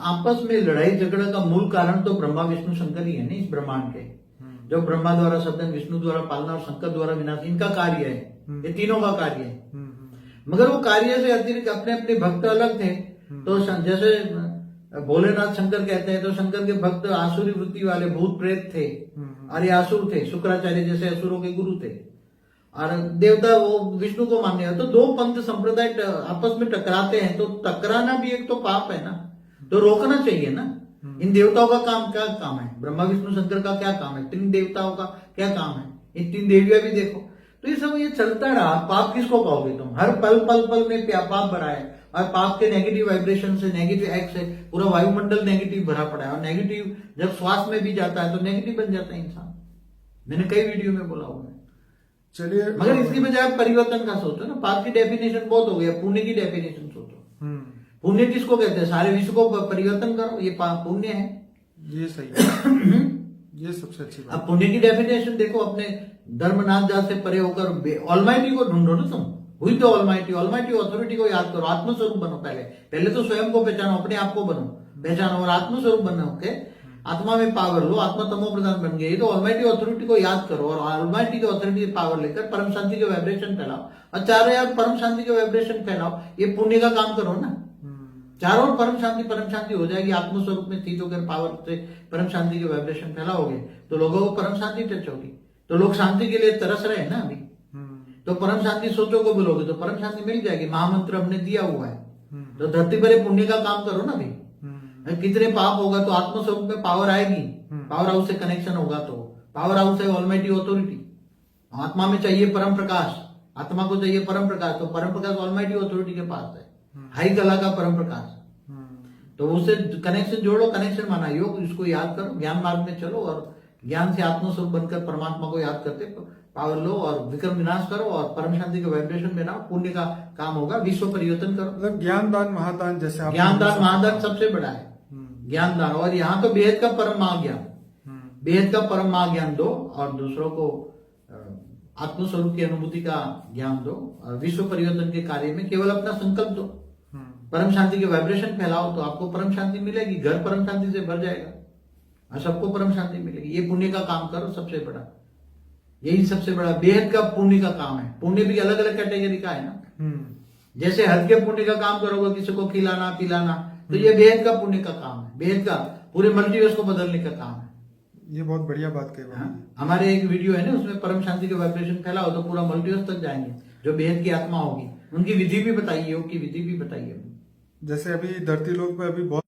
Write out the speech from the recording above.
आपस में लड़ाई झगड़ा का मूल कारण तो ब्रह्मा विष्णु शंकर ही है ना इस ब्रह्मांड के। जो ब्रह्मा द्वारा सदन, विष्णु द्वारा पालना और शंकर द्वारा विनाश, इनका कार्य है, ये तीनों का कार्य है। मगर वो कार्य से अतिरिक्त अपने अपने भक्त अलग थे। तो जैसे भोलेनाथ शंकर कहते हैं, तो शंकर के भक्त आसुरी वृत्ति वाले भूत प्रेत थे और ये आसुर थे, शुक्राचार्य जैसे असुरों के गुरु थे। और देवता वो विष्णु को मानने हैं। तो दो पंथ संप्रदाय आपस में टकराते हैं, तो टकराना भी एक तो पाप है ना, तो रोकना चाहिए ना। इन देवताओं का काम क्या काम है, ब्रह्मा विष्णु शंकर का क्या काम है, तीन देवताओं का क्या काम है, इन तीन देवियां भी देखो। तो ये सब ये चलता रहा, पाप किसको कहोगे तुम? हर पल पल पल में पाप बढ़ा है, और पाप के नेगेटिव वाइब्रेशन से, नेगेटिव एक्ट से पूरा वायुमंडल नेगेटिव भरा पड़ा है। और नेगेटिव जब श्वास में भी जाता है तो नेगेटिव बन जाता है इंसान। मैंने कई वीडियो में बोला हुआ है। चलिए, मगर इसकी बजाय परिवर्तन का सोचो ना। पाप की डेफिनेशन बहुत हो गया, पुण्य की डेफिनेशन सोचो। पुण्य किसको कहते हैं? सारे विश्व को परिवर्तन करो, ये पाप पुण्य है। ये सही है। ये सबसे अच्छी बात। अब पुण्य की डेफिनेशन देखो, अपने धर्मनाथ जात से परे होकर ऑलमाइटी को ढूंढो ना तुम। हुई तो ऑलमाइटी, ऑलमाइटी ऑथोरिटी को याद करो, आत्मस्वरूप बनो। पहले तो स्वयं को पहचानो, अपने आप को बनो, पहचानो और आत्मस्वरूप बनो के आत्मा में पावर लो, आत्मा तमो प्रधान बन गई। तो ऑलमाइटी ऑथोरिटी को याद करो और ऑलमाइटी की ऑथोरिटी पावर लेकर परम शांति के वाइब्रेशन फैलाओ, और चारों यार परम शांति के वाइब्रेशन फैलाओ। ये पुण्य का काम करो ना। चारों ओर परम शांति हो जाएगी। आत्मस्वरूप में स्थित होकर पावर से परम शांति के वाइब्रेशन फैलाओगे तो लोगों को परम शांति टच होगी। तो लोग शांति के लिए तरस रहे हैं ना अभी। तो परम शांति सोचो को बोलोगे तो परम शांति मिल जाएगी। महामंत्र हमने दिया हुआ है। तो धरती पर पुण्य का काम करो ना अभी। कितने पाप होगा तो आत्मस्वरूप में पावर आएगी। पावर हाउस से कनेक्शन होगा तो पावर हाउस है ऑलमाइटी ऑथोरिटी। आत्मा में चाहिए परम प्रकाश, आत्मा को चाहिए परम प्रकाश, तो परम प्रकाश ऑलमाइटी ऑथोरिटी के पास है। हाई कला का परम प्रकाश। तो उससे कनेक्शन जोड़ो, कनेक्शन माना योग, इसको याद करो, ज्ञान मार्ग में चलो और ज्ञान से आत्मस्वरूप बनकर परमात्मा को याद करते पावर लो और विक्रम विनाश करो और परम शांति के वाइब्रेशन बनाओ। पुण्य का काम होगा, विश्व परिवर्तन करो। मतलब ज्ञान दान महादान जैसे ज्ञान दान महादान सबसे बड़ा है ज्ञान दान। और यहाँ तो बेहद का परम महाज्ञान, बेहद का परम महाज्ञान दो और दूसरों को आत्मस्वरूप की अनुभूति का ज्ञान दो और विश्व परिवर्तन के कार्य में केवल अपना संकल्प दो। परम शांति के वाइब्रेशन फैलाओ तो आपको परम शांति मिलेगी, घर परम शांति से भर जाएगा और सबको परम शांति मिलेगी। ये पुण्य का काम करो सबसे बड़ा, यही सबसे बड़ा बेहद का पुण्य का काम है। पुण्य भी अलग अलग कैटेगरी का है ना। जैसे हल्के पुण्य का काम करोगे, किसी को खिलाना पिलाना, तो ये बेहद का पुण्य का काम है। बेहद का पूरे मल्टीवर्स को बदलने का काम है। ये बहुत बढ़िया बात कही। हमारे एक वीडियो है ना, उसमें परम शांति के वाइब्रेशन फैलाओ तो पूरा मल्टीवर्स तक जाएंगे। जो बेहद की आत्मा होगी उनकी विधि भी बताइए, योग की विधि भी बताइए। जैसे अभी धरती लोक पे अभी बहुत